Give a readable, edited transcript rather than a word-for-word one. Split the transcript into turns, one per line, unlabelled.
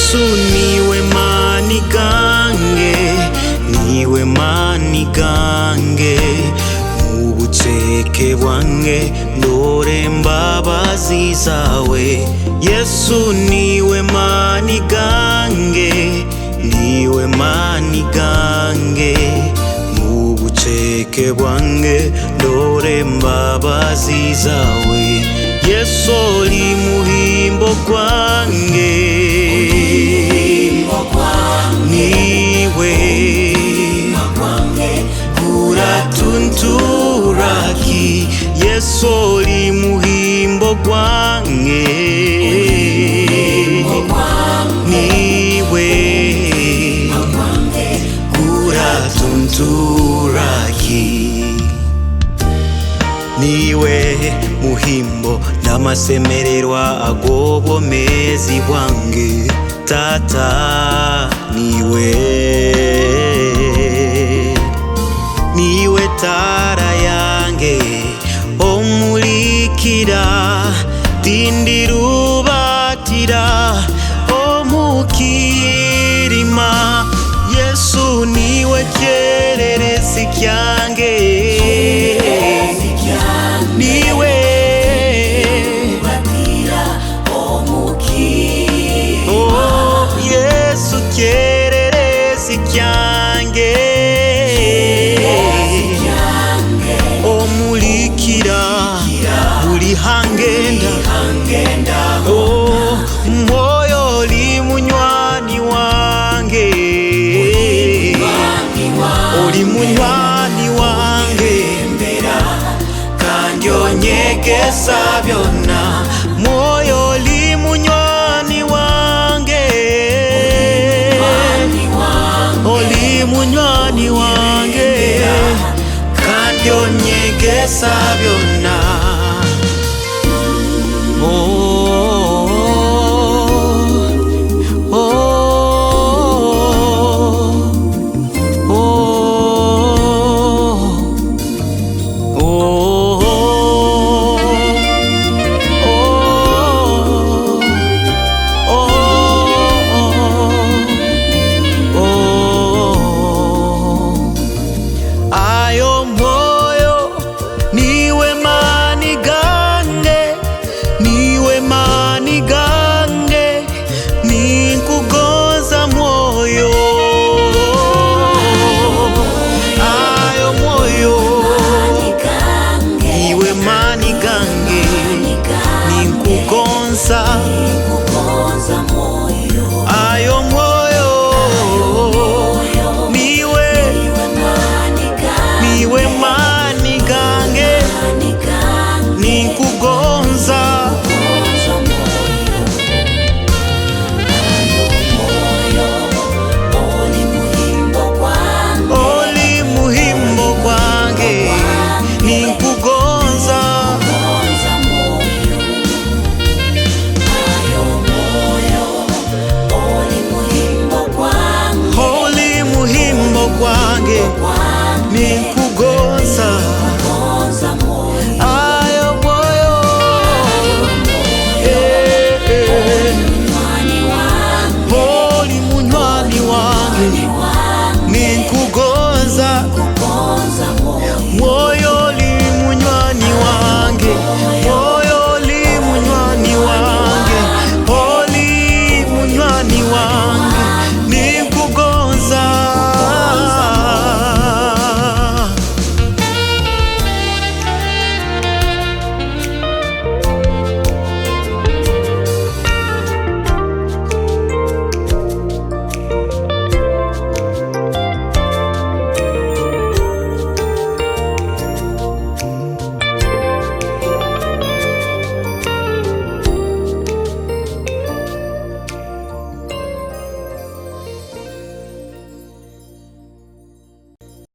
Yesu niwe mani gange, niwe mani gange. Mu buceke bwange ndore imbabazi zawe. Yesu niwe mani gange, niwe mani gange. Mu buceke bwange ndore imbabazi zawe. Yesu oli muhimbo gwange, niwe uratunturaki. Yesu oli muhimbo gwange, niwe uratunturaki. Niwe muhimbo n'amasemererwa ag'obwomezi bwange. Tata niwe, niwe tara yange omulikira, tindirubatira omukirima. Yesu niwe kyererezi kyange, niwe oh Yesu kyererezi kyange, omulikira buli hangenda. Oh mwoyo oli munywani wange, oli munywani wange, kandi onyegesa byonna. Mwoyo oli munywani wange, oli munywani wange, kandi onyegesa byonna.